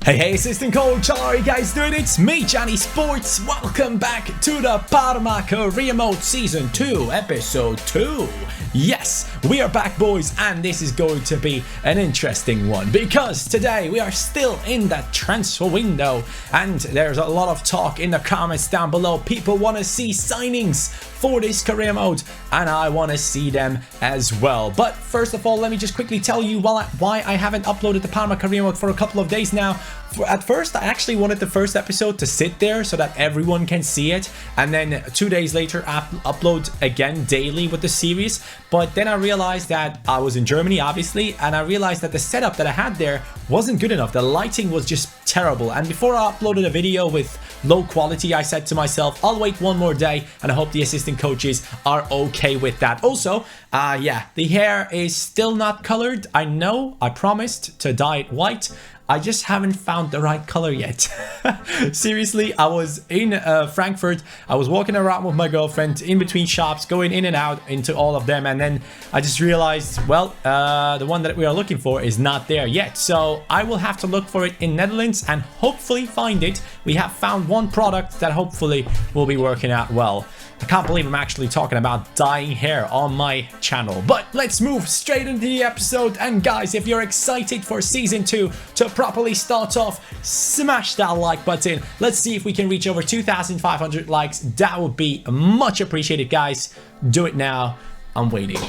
Hey, assistant coach, how are you guys doing? It's me, Johnny Sports. Welcome back to the Parma Career Mode Season 2, Episode 2. Yes, we are back, boys, and this is going to be an interesting one because today we are still in that transfer window and there's a lot of talk in the comments down below. People want to see signings for this career mode and I want to see them as well. But first of all, let me just quickly tell you why I haven't uploaded the Parma career mode for a couple of days now. At first, I actually wanted the first episode to sit there so that everyone can see it, and then 2 days later upload again daily with the series. But then I realized that I was in Germany, obviously, and I realized that the setup that I had there wasn't good enough. The lighting was just terrible, and before I uploaded a video with low quality, I said to myself, I'll wait one more day, and I hope the assistant coaches are okay with that. Also, yeah, the hair is still not colored. I know I promised to dye it white. I just haven't found the right color yet. Seriously, I was in Frankfurt. I was walking around with my girlfriend in between shops, going in and out into all of them. And then I just realized, well, the one that we are looking for is not there yet. So I will have to look for it in Netherlands and hopefully find it. We have found one product that hopefully will be working out well. I can't believe I'm actually talking about dyeing hair on my channel. But let's move straight into the episode. And guys, if you're excited for Season 2 to properly start off, smash that like button. Let's see if we can reach over 2,500 likes. That would be much appreciated, guys. Do it now. I'm waiting.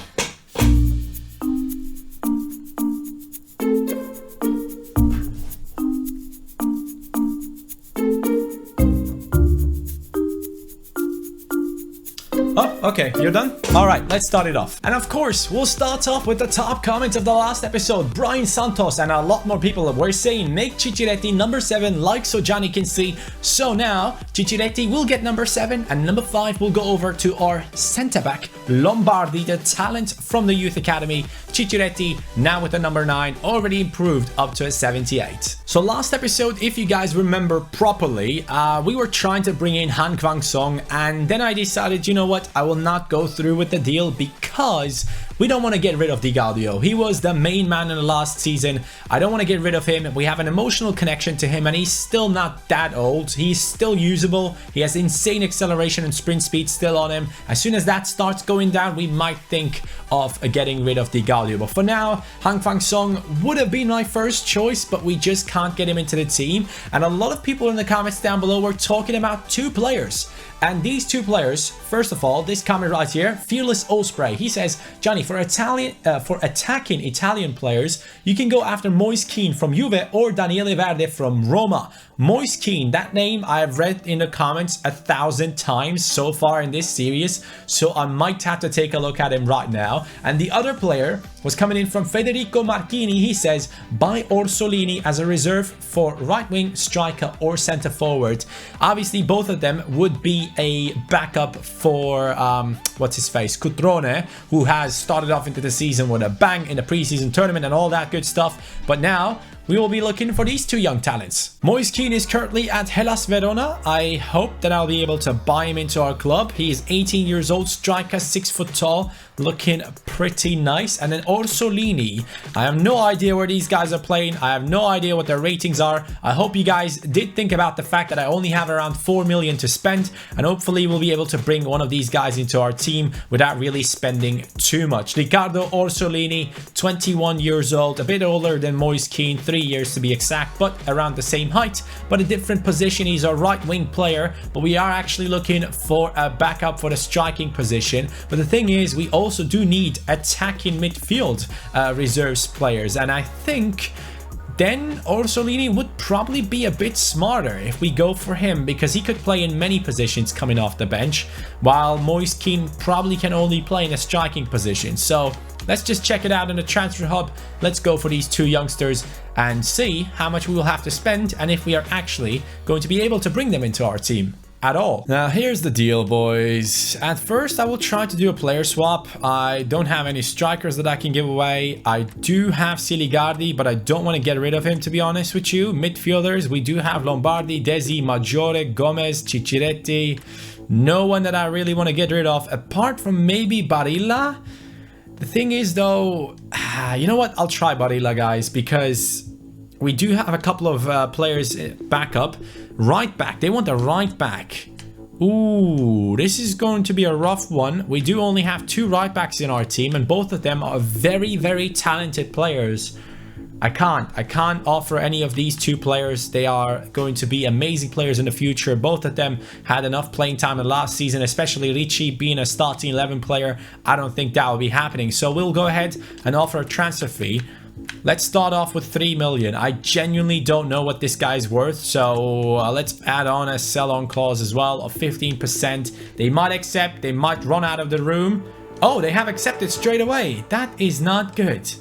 Oh, okay, you're done? Alright, let's start it off. And of course, we'll start off with the top comment of the last episode. Brian Santos and a lot more people were saying, make Cicciretti number 7 like so Johnny can see. So now, Cicciretti will get number 7 and number 5 will go over to our centre-back, Lombardi, the talent from the youth academy. Cicciretti, now with the number 9, already improved up to a 78. So last episode, if you guys remember properly, we were trying to bring in Han Kwang-song, and then I decided, you know what, I will not go through with the deal because we don't want to get rid of Di Gaudio. He was the main man in the last season. I don't want to get rid of him. We have an emotional connection to him and he's still not that old. He's still usable. He has insane acceleration and sprint speed still on him. As soon as that starts going down, we might think of getting rid of Di Gaudio. But for now, Han Kwang-song would have been my first choice, but we just can't get him into the team. And a lot of people in the comments down below were talking about two players. And these two players, first of all, this comment right here, Fearless Osprey, he says, Johnny, for attacking Italian players, you can go after Moise Kean from Juve or Daniele Verde from Roma. Moise Kean, that name I have read in the comments 1,000 times so far in this series, so I might have to take a look at him right now. And the other player was coming in from Federico Marchini. He says, buy Orsolini as a reserve for right wing, striker or center forward. Obviously, both of them would be a backup for, what's his face, Cutrone, who has started off into the season with a bang in the preseason tournament and all that good stuff. But now, we will be looking for these two young talents. Moise Kean is currently at Hellas Verona. I hope that I'll be able to buy him into our club. He is 18 years old, striker, 6 foot tall, looking pretty nice. And then Orsolini, I have no idea where these guys are playing. I have no idea what their ratings are. I hope you guys did think about the fact that I only have around 4 million to spend, and hopefully we'll be able to bring one of these guys into our team without really spending too much. Riccardo Orsolini, 21 years old, a bit older than Moise Kean, 3 years to be exact, but around the same height, but a different position. He's a right wing player, but we are actually looking for a backup for the striking position. But the thing is, we also do need attacking midfield reserves players, and I think then Orsolini would probably be a bit smarter if we go for him, because he could play in many positions coming off the bench, while Moise Kean probably can only play in a striking position. So let's just check it out in the transfer hub. Let's go for these two youngsters and see how much we will have to spend and if we are actually going to be able to bring them into our team at all. Now here's the deal, boys. At first I will try to do a player swap. I don't have any strikers that I can give away. I do have Siligardi, but I don't want to get rid of him, to be honest with you. Midfielders, we do have Lombardi, Desi, Maggiore, Gomez, Cicciretti. No one that I really want to get rid of apart from maybe Barilla. The thing is though, you know what? I'll try Barilla, guys, because We do have a couple of players back up. Right back. They want a right back. Ooh, this is going to be a rough one. We do only have 2 right backs in our team, and both of them are very, very talented players. I can't offer any of these 2 players. They are going to be amazing players in the future. Both of them had enough playing time in last season, especially Ricci being a starting 11 player. I don't think that will be happening. So we'll go ahead and offer a transfer fee. Let's start off with 3 million. I genuinely don't know what this guy's worth, so let's add on a sell-on clause as well of 15%. They might accept, they might run out of the room. Oh, they have accepted straight away. That is not good.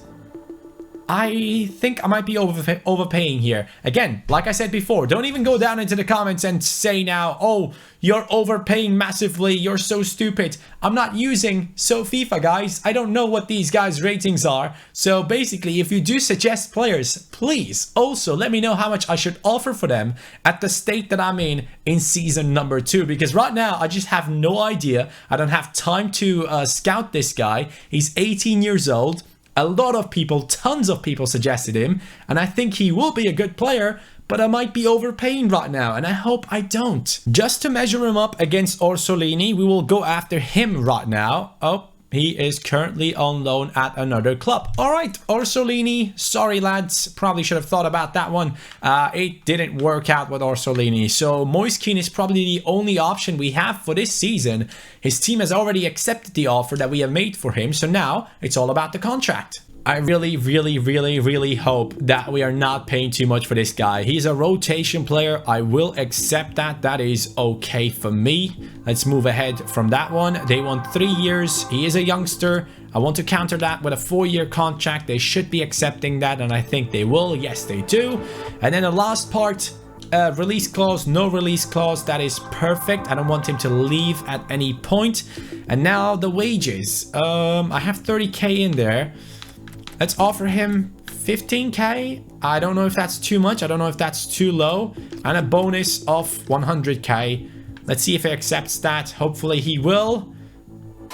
I think I might be overpaying here. Again, like I said before, don't even go down into the comments and say now, oh, you're overpaying massively, you're so stupid. I'm not using FIFA, guys. I don't know what these guys' ratings are. So basically, if you do suggest players, please also let me know how much I should offer for them at the state that I'm in season number 2. Because right now, I just have no idea. I don't have time to scout this guy. He's 18 years old. A lot of people, tons of people suggested him, and I think he will be a good player, but I might be overpaying right now, and I hope I don't. Just to measure him up against Orsolini, we will go after him right now. Oh, he is currently on loan at another club. All right, Orsolini. Sorry, lads. Probably should have thought about that one. It didn't work out with Orsolini. So Moiskin is probably the only option we have for this season. His team has already accepted the offer that we have made for him. So now it's all about the contract. I really hope that we are not paying too much for this guy. He's a rotation player. I will accept that. That is okay for me. Let's move ahead from that one. They want 3 years. He is a youngster. I want to counter that with a 4-year contract. They should be accepting that, and I think they will. Yes, they do. And then the last part, release clause, no release clause. That is perfect. I don't want him to leave at any point. And now the wages. I have 30k in there. Let's offer him 15k. I don't know if that's too much. I don't know if that's too low. And a bonus of 100k. Let's see if he accepts that. Hopefully he will.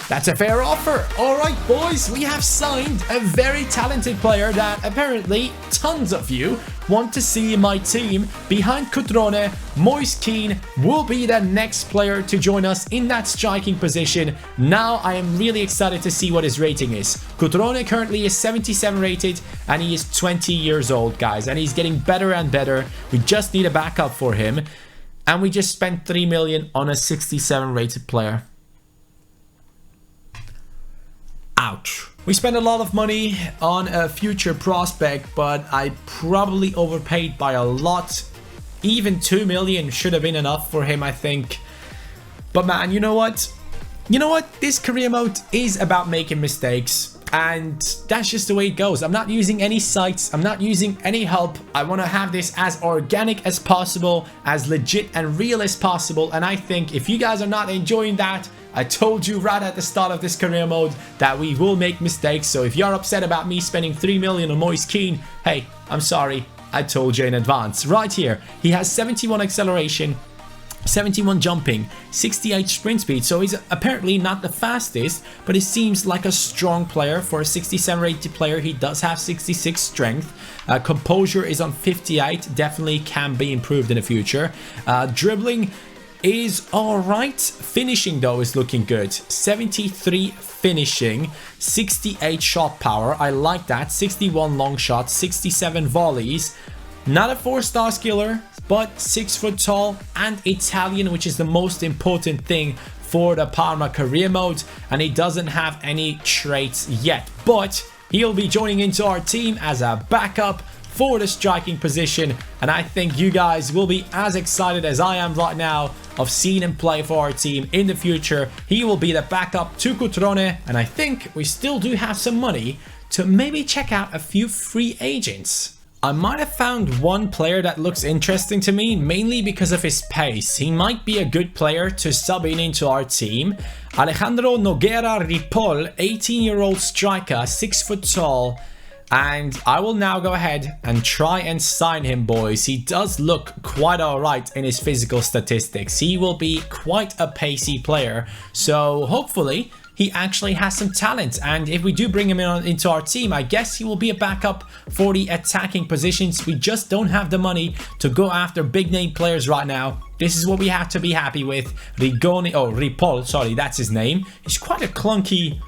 That's a fair offer. All right, boys, we have signed a very talented player that apparently tons of you want to see in my team. Behind Cutrone, Moiskin will be the next player to join us in that striking position. Now I am really excited to see what his rating is. Cutrone currently is 77 rated, and he is 20 years old, guys, and he's getting better and better. We just need a backup for him, and we just spent 3 million on a 67 rated player. Ouch. We spent a lot of money on a future prospect, but I probably overpaid by a lot. Even 2 million should have been enough for him, I think. But man, you know what? You know what? This career mode is about making mistakes. And that's just the way it goes. I'm not using any sites. I'm not using any help. I want to have this as organic as possible, as legit and real as possible. And I think if you guys are not enjoying that, I told you right at the start of this career mode that we will make mistakes. So if you're upset about me spending 3 million on Moiskin, hey, I'm sorry. I told you in advance. Right here, he has 71 acceleration, 71 jumping, 68 sprint speed, so he's apparently not the fastest, but he seems like a strong player. For a 67 rated player, he does have 66 strength. Composure is on 58, definitely can be improved in the future. Dribbling is alright. Finishing though is looking good. 73 finishing, 68 shot power, I like that. 61 long shots, 67 volleys. Not a 4-star skiller, but 6 foot tall and Italian, which is the most important thing for the Parma career mode. And he doesn't have any traits yet, but he'll be joining into our team as a backup for the striking position, and I think you guys will be as excited as I am right now of seeing him play for our team in the future. He will be the backup to Cutrone, and I think we still do have some money to maybe check out a few free agents. I might have found one player that looks interesting to me, mainly because of his pace. He might be a good player to sub in into our team. Alejandro Noguera Ripoll, 18-year-old striker, 6 foot tall. And I will now go ahead and try and sign him, boys. He does look quite alright in his physical statistics. He will be quite a pacey player. So hopefully he actually has some talent. And if we do bring him into our team, I guess he will be a backup for the attacking positions. We just don't have the money to go after big name players right now. This is what we have to be happy with. Ripoll, sorry, that's his name. He's quite a clunky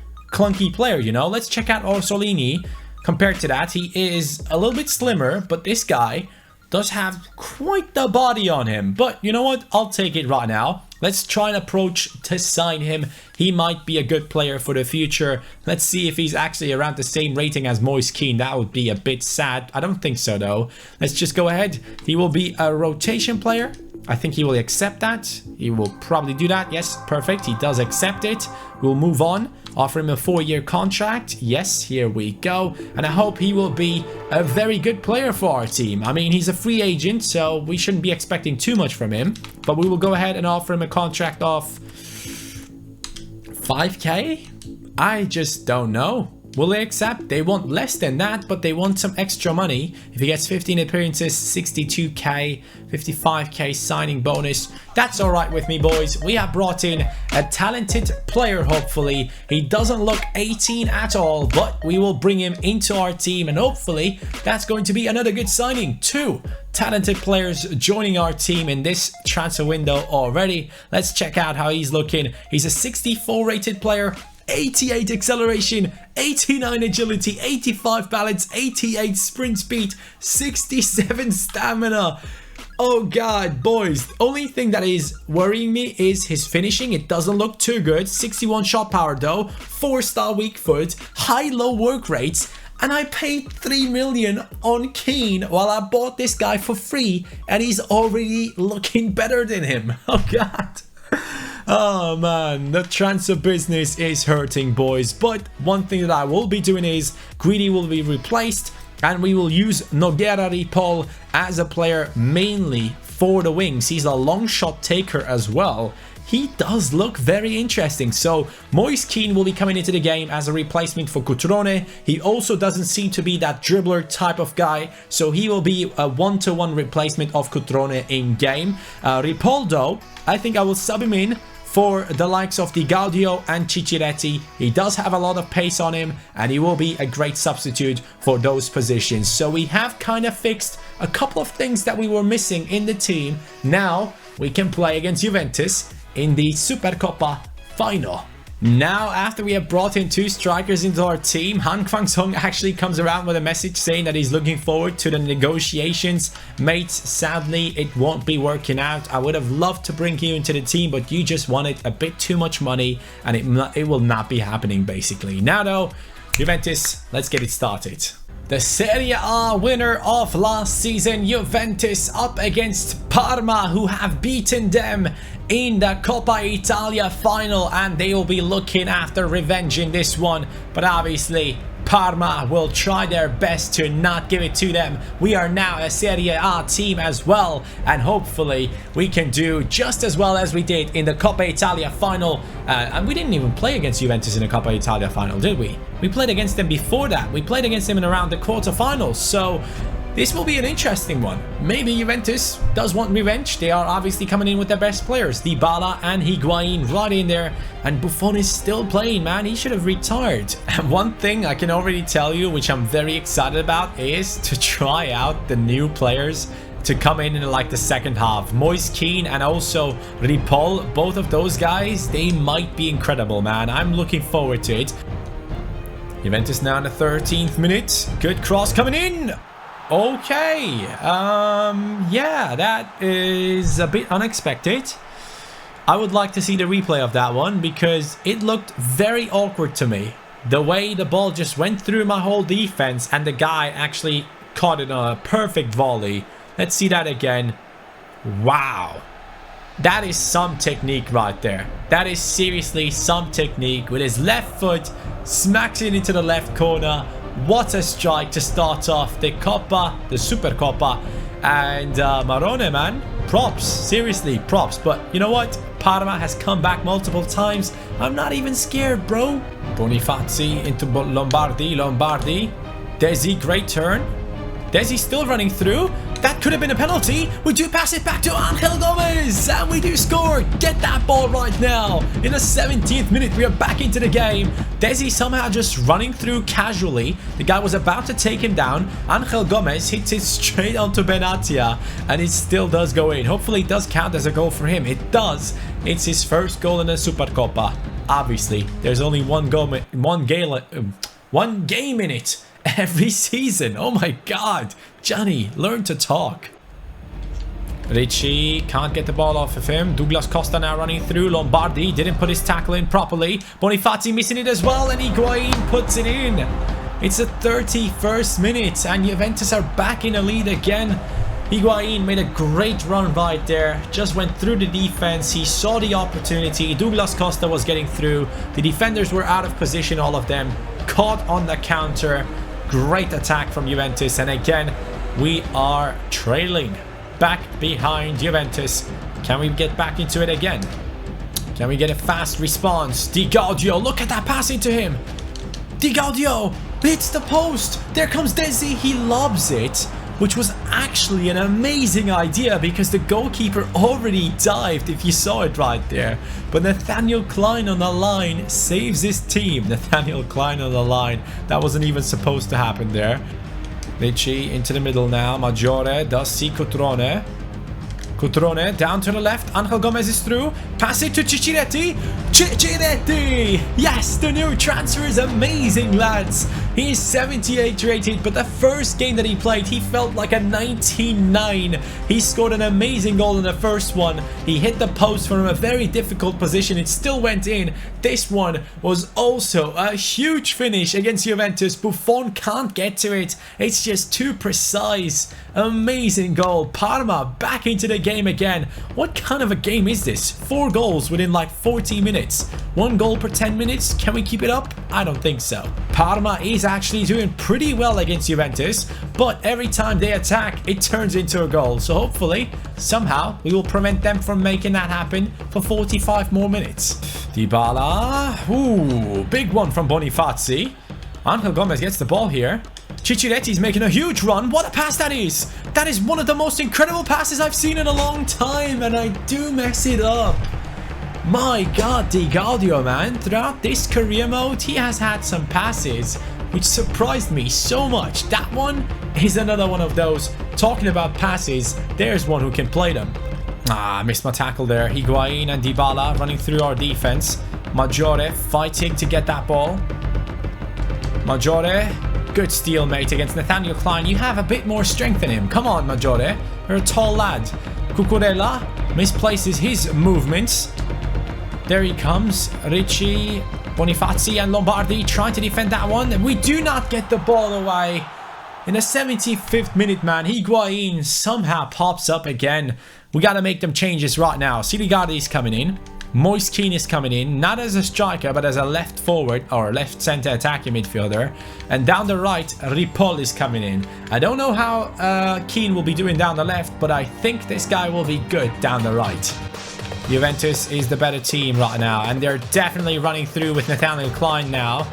player, you know. Let's check out Orsolini. Compared to that, he is a little bit slimmer, but this guy does have quite the body on him. But you know what? I'll take it right now. Let's try and approach to sign him. He might be a good player for the future. Let's see if he's actually around the same rating as Moise Kean. That would be a bit sad. I don't think so, though. Let's just go ahead. He will be a rotation player. I think he will accept that. He will probably do that. Yes, perfect. He does accept it. We'll move on. Offer him a 4-year contract. Yes, here we go. And I hope he will be a very good player for our team. I mean, he's a free agent, so we shouldn't be expecting too much from him. But we will go ahead and offer him a contract of 5K? I just don't know. Will they accept? They want less than that, but they want some extra money. If he gets 15 appearances, 62k, 55k signing bonus. That's all right with me, boys. We have brought in a talented player, hopefully. He doesn't look 18 at all, but we will bring him into our team, and hopefully that's going to be another good signing. 2 talented players joining our team in this transfer window already. Let's check out how he's looking. He's a 64 rated player. 88 acceleration, 89 agility, 85 balance, 88 sprint speed, 67 stamina. Oh god, boys. The only thing that is worrying me is his finishing. It doesn't look too good. 61 shot power though, 4-star weak foot, high-low work rates. And I paid 3 million on Keane while I bought this guy for free, and he's already looking better than him. Oh god. Oh man, the transfer business is hurting, boys. But one thing that I will be doing is Greedy will be replaced, and we will use Nogueira Ripoll as a player mainly for the wings. He's a long shot taker as well. He does look very interesting. So Moise Kean will be coming into the game as a replacement for Cutrone. He also doesn't seem to be that dribbler type of guy, so he will be a one-to-one replacement of Cutrone in game. Ripoll though, I think I will sub him in for the likes of Di Gaudio and Cicciretti. He does have a lot of pace on him, and he will be a great substitute for those positions. So we have kind of fixed a couple of things that we were missing in the team. Now we can play against Juventus in the Supercoppa final. Now, after we have brought in 2 strikers into our team, Han Kwang-sung actually comes around with a message saying that he's looking forward to the negotiations. Mates, sadly, it won't be working out. I would have loved to bring you into the team, but you just wanted a bit too much money, and it will not be happening, basically. Now, though, Juventus, let's get it started. The Serie A winner of last season, Juventus, up against Parma, who have beaten them in the Coppa Italia final, and they will be looking after revenge in this one. But obviously, Parma will try their best to not give it to them. We are now a Serie A team as well, and hopefully we can do just as well as we did in the Coppa Italia final. And we didn't even play against Juventus in the Coppa Italia final, did we? We played against them before that. We played against them in around the quarterfinals, so this will be an interesting one. Maybe Juventus does want revenge. They are obviously coming in with their best players. Dybala and Higuain right in there. And Buffon is still playing, man. He should have retired. And one thing I can already tell you, which I'm very excited about, is to try out the new players to come in like the second half. Moise Kean and also Ripoll, both of those guys, they might be incredible, man. I'm looking forward to it. Juventus now in the 13th minute. Good cross coming in. Okay, yeah, that is a bit unexpected. I would like to see the replay of that one because it looked very awkward to me. The way the ball just went through my whole defense and the guy actually caught it on a perfect volley. Let's see that again. Wow. That is some technique right there. That is seriously some technique. With his left foot, smacks it into the left corner. What a strike to start off the Coppa, the Supercoppa. And Marone, man, props. Seriously, props. But you know what? Parma has come back multiple times. I'm not even scared, bro. Bonifazi into Lombardi. Desi, great turn. Desi still running through. That could have been a penalty. We do pass it back to Angel Gomez, and we do score. Get that ball right now. In the 17th minute, we are back into the game. Desi somehow just running through casually. The guy was about to take him down. Angel Gomez hits it straight onto Benatia, and it still does go in. Hopefully it does count as a goal for him. It does. It's his first goal in the Supercopa. Obviously, there's only one game in it every season. Oh my god. Johnny, learn to talk. Ricci can't get the ball off of him. Douglas Costa now running through. Lombardi didn't put his tackle in properly. Bonifazi missing it as well, and Higuain puts it in. It's the 31st minute, and Juventus are back in the lead again. Higuain made a great run right there. Just went through the defense. He saw the opportunity. Douglas Costa was getting through. The defenders were out of position, all of them. Caught on the counter. Great attack from Juventus, and again, we are trailing. Back behind Juventus. Can we get back into it again? Can we get a fast response? Di Gaudio, look at that pass into him. Di Gaudio hits the post. There comes Desi. He lobs it, which was actually an amazing idea because the goalkeeper already dived, if you saw it right there. But Nathaniel Klein on the line saves his team. Nathaniel Klein on the line. That wasn't even supposed to happen there. Ricci into the middle now. Maggiore does see Cutrone. Cutrone down to the left. Angel Gomez is through. Pass it to Cicciretti. Cicciretti! Yes, the new transfer is amazing, lads. He is 78 rated, but the first game that he played, he felt like a 99. He scored an amazing goal in the first one. He hit the post from a very difficult position. It still went in. This one was also a huge finish against Juventus. Buffon can't get to it. It's just too precise. Amazing goal. Parma back into the game again. What kind of a game is this? 4 goals within like 40 minutes. 1 goal per 10 minutes. Can we keep it up? I don't think so. Parma is actually doing pretty well against Juventus, but every time they attack, it turns into a goal. So hopefully, somehow, we will prevent them from making that happen for 45 more minutes. Dybala. Ooh, big one from Bonifazi. Angel Gomez gets the ball here. Cicciretti's making a huge run. What a pass that is! That is one of the most incredible passes I've seen in a long time, and I do mess it up. My god, Di Gaudio, man. Throughout this career mode, he has had some passes which surprised me so much. That one is another one of those. Talking about passes, there's one who can play them. Ah, missed my tackle there. Higuain and Dybala running through our defense. Maggiore fighting to get that ball. Maggiore, good steal, mate, against Nathaniel Klein. You have a bit more strength in him. Come on, Maggiore. You're a tall lad. Cucurella misplaces his movements. There he comes. Ricci, Bonifazi and Lombardi trying to defend that one. We do not get the ball away. In the 75th minute, man, Higuain somehow pops up again. We got to make them changes right now. Siligardi is coming in. Moise Kean is coming in, not as a striker, but as a left forward or left center attacking midfielder. And down the right, Ripoll is coming in. I don't know how Kean will be doing down the left, but I think this guy will be good down the right. Juventus is the better team right now, and they're definitely running through with Nathaniel Klein now.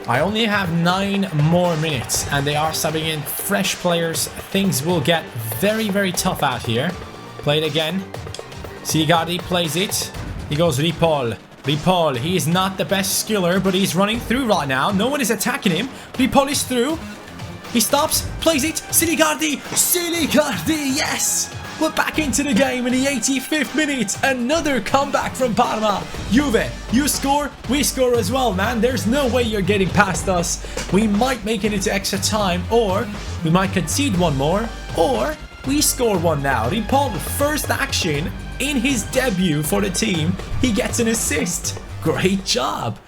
I only have 9 more minutes, and they are subbing in fresh players. Things will get very, very tough out here. Play it again. Siligardi plays it. He goes Ripoll. Ripoll, he is not the best skiller, but he's running through right now. No one is attacking him. Ripoll is through. He stops, plays it. Siligardi. Siligardi, yes! We're back into the game in the 85th minute. Another comeback from Parma. Juve, you score, we score as well, man. There's no way you're getting past us. We might make it into extra time, or we might concede one more, or we score one now. Ripoll, first action in his debut for the team. He gets an assist. Great job.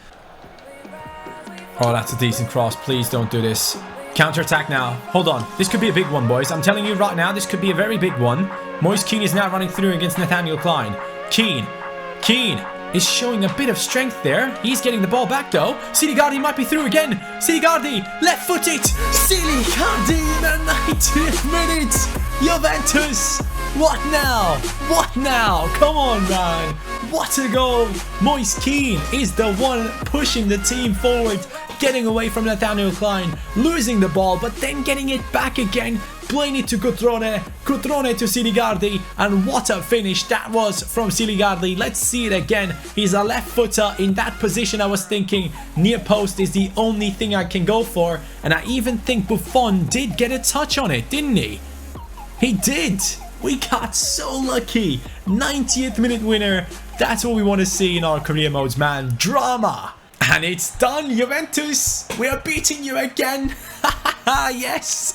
Oh, that's a decent cross. Please don't do this. Counter-attack now. Hold on. This could be a big one, boys. I'm telling you right now, this could be a very big one. Moise Kean is now running through against Nathaniel Klein. Kean is showing a bit of strength there. He's getting the ball back, though. Siligardi might be through again. Siligardi, left-footed. Siligardi in the 90th minute. Juventus. What now? What now? Come on, man. What a goal. Moise Kean is the one pushing the team forward, getting away from Nathaniel Klein, losing the ball, but then getting it back again, playing it to Cutrone to Siligardi, and what a finish that was from Siligardi. Let's see it again. He's a left footer in that position. I was thinking near post is the only thing I can go for, and I even think Buffon did get a touch on it, didn't he? He did. We got so lucky. 90th minute winner. That's what we want to see in our career modes, man. Drama. And it's done, Juventus. We are beating you again. Yes,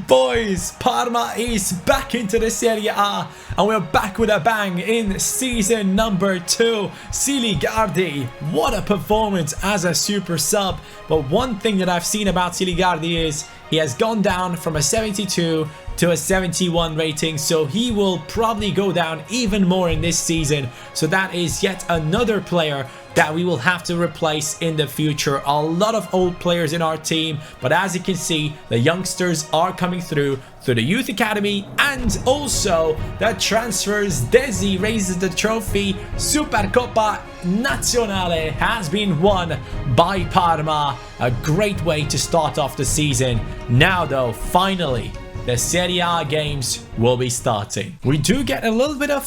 boys, Parma is back into the Serie A, and we're back with a bang in season number 2. Siligardi, what a performance as a super sub. But one thing that I've seen about Siligardi is he has gone down from a 72 to a 71 rating, so he will probably go down even more in this season. So that is yet another player that we will have to replace in the future. A lot of old players in our team, but as you can see, the youngsters are coming through the youth academy, and also the transfers. Desi raises the trophy. Supercoppa Nazionale has been won by Parma. A great way to start off the season. Now though, finally, the Serie A games will be starting. We do get a little bit of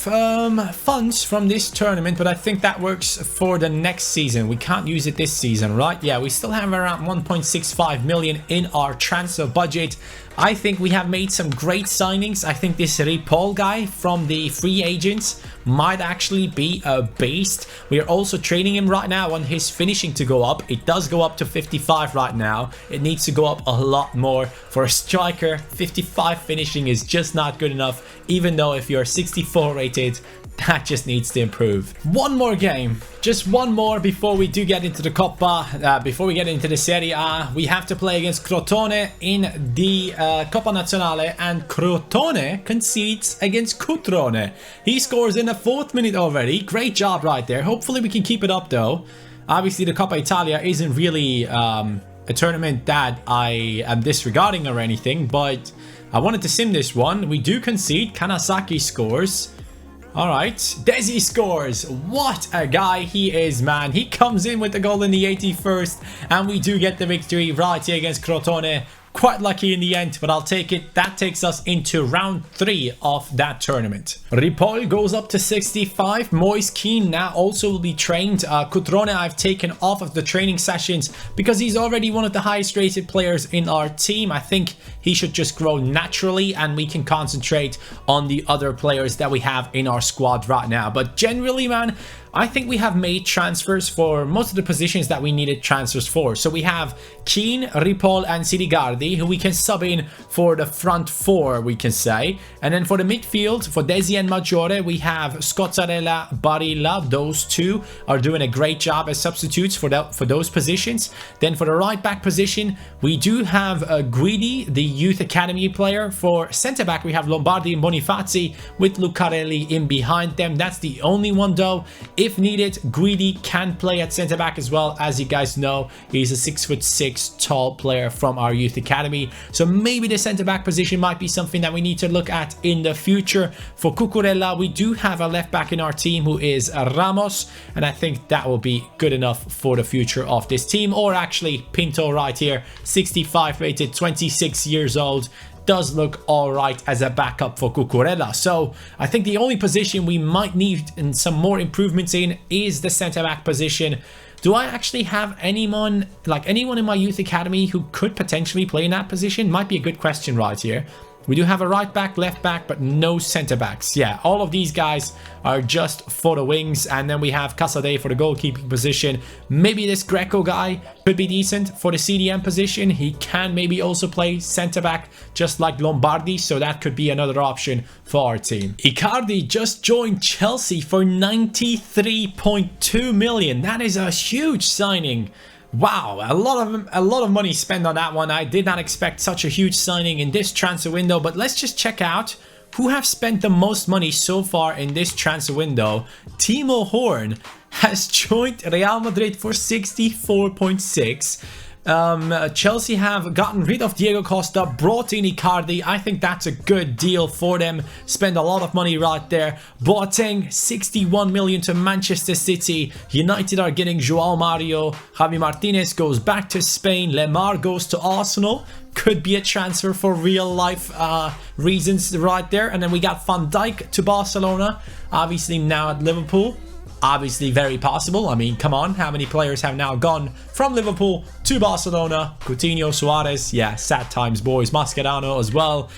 funds from this tournament, but I think that works for the next season. We can't use it this season, right? Yeah, we still have around 1.65 million in our transfer budget. I think we have made some great signings. I think this Ripoll guy from the free agents might actually be a beast. We are also training him right now on his finishing to go up. It does go up to 55 right now. It needs to go up a lot more. For a striker, 55 finishing is just not good enough, even though if you're 64 rated, that just needs to improve. One more game, just one more before we do get into the Coppa, before we get into the Serie A. We have to play against Crotone in the Coppa Nazionale, and Crotone concedes against Cutrone. He scores in the 4th minute already. Great job right there. Hopefully we can keep it up though. Obviously the Coppa Italia isn't really a tournament that I am disregarding or anything, but I wanted to sim this one. We do concede. Kanasaki scores. Alright, Desi scores. What a guy he is, man. He comes in with the goal in the 81st, and we do get the victory right here against Crotone. Quite lucky in the end, but I'll take it. That takes us into round 3 of that tournament. Ripoll goes up to 65. Moise Keane now also will be trained. Cutrone I've taken off of the training sessions because he's already one of the highest rated players in our team. I think he should just grow naturally, and we can concentrate on the other players that we have in our squad right now. But generally, man, I think we have made transfers for most of the positions that we needed transfers for. So we have Keane, Ripoll, and Siligardi, who we can sub in for the front 4, we can say. And then for the midfield, for Desi and Maggiore, we have Scozzarella, Barilla. Those two are doing a great job as substitutes for those positions. Then for the right back position, we do have Guidi, the youth academy player. For centre back, we have Lombardi and Bonifazi with Lucarelli in behind them. That's the only one though. If needed, Guidi can play at centre back as well. As you guys know, he's a 6'6" tall player from our youth academy. So maybe the centre back position might be something that we need to look at in the future. For Cucurella, we do have a left back in our team who is Ramos, and I think that will be good enough for the future of this team. Or actually, Pinto right here, 65 rated, 26 years old. Does look all right as a backup for Cucurella. So I think the only position we might need some more improvements in is the centre back position. Do I actually have anyone in my youth academy who could potentially play in that position? Might be a good question right here. We do have a right back, left back, but no centre backs. Yeah, all of these guys are just for the wings. And then we have Casade for the goalkeeping position. Maybe this Greco guy could be decent for the CDM position. He can maybe also play centre back, just like Lombardi. So that could be another option for our team. Icardi just joined Chelsea for 93.2 million. That is a huge signing. Wow, a lot of money spent on that one. I did not expect such a huge signing in this transfer window, but let's just check out who have spent the most money so far in this transfer window. Timo Horn has joined Real Madrid for 64.6. Chelsea have gotten rid of Diego Costa, brought in Icardi. I think that's a good deal for them. Spend a lot of money right there. Boateng, 61 million to Manchester City. United are getting Joao Mario. Javi Martinez goes back to Spain. Lemar goes to Arsenal. Could be a transfer for real life reasons right there. And then we got Van Dijk to Barcelona. Obviously now at Liverpool. Obviously very possible. I mean, come on, how many players have now gone from Liverpool to Barcelona? Coutinho, Suarez, yeah, sad times, boys. Mascherano as well.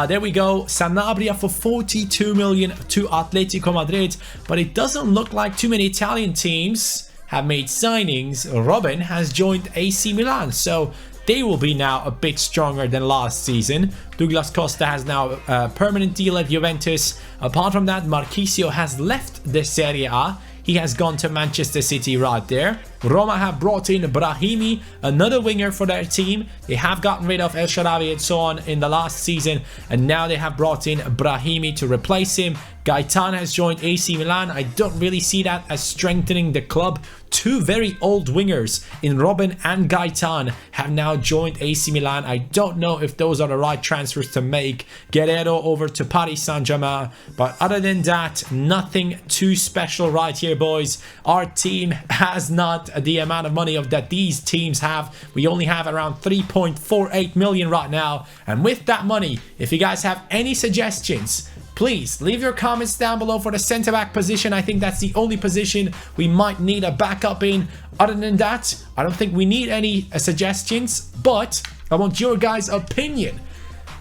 There we go. Sanabria for 42 million to Atletico Madrid, but it doesn't look like too many Italian teams have made signings. Robin has joined AC Milan, so they will be now a bit stronger than last season. Douglas Costa has now a permanent deal at Juventus. Apart from that, Marchisio has left the Serie A. He has gone to Manchester City right there. Roma have brought in Brahimi, another winger for their team. They have gotten rid of El Shaarawy and so on in the last season, and now they have brought in Brahimi to replace him. Gaetan has joined AC Milan. I don't really see that as strengthening the club. Two very old wingers in Robin and Gaetan have now joined AC Milan. I don't know if those are the right transfers to make. Guerrero over to Paris Saint-Germain. But other than that, nothing too special right here, boys. Our team has not the amount of money that these teams have. We only have around 3.48 million right now. And with that money, if you guys have any suggestions, please leave your comments down below for the centre back position. I think that's the only position we might need a backup in. Other than that, I don't think we need any suggestions, but I want your guys' opinion.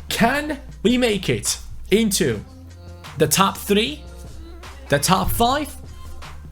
Can we make it into the top 3, the top 5,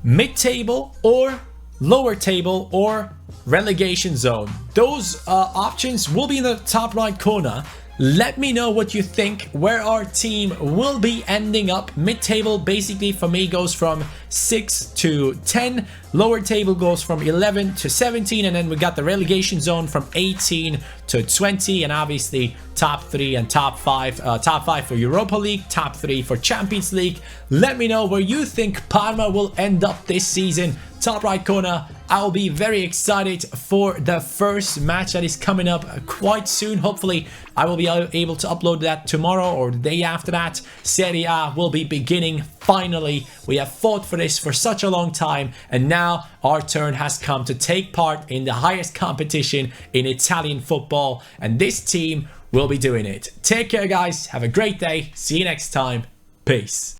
mid-table, or lower table, or relegation zone? Those options will be in the top right corner. Let me know what you think, where our team will be ending up. Mid-table basically for me goes from 6 to 10. Lower table goes from 11 to 17. And then we got the relegation zone from 18 to 20. And obviously top 3 and top 5. Top 5 for Europa League, top 3 for Champions League. Let me know where you think Parma will end up this season. Top right corner. I'll be very excited for the first match that is coming up quite soon. Hopefully I will be able to upload that tomorrow or the day after that. Serie A will be beginning finally. We have fought for this for such a long time, and now our turn has come to take part in the highest competition in Italian football, and this team will be doing it. Take care, guys. Have a great day. See you next time. Peace.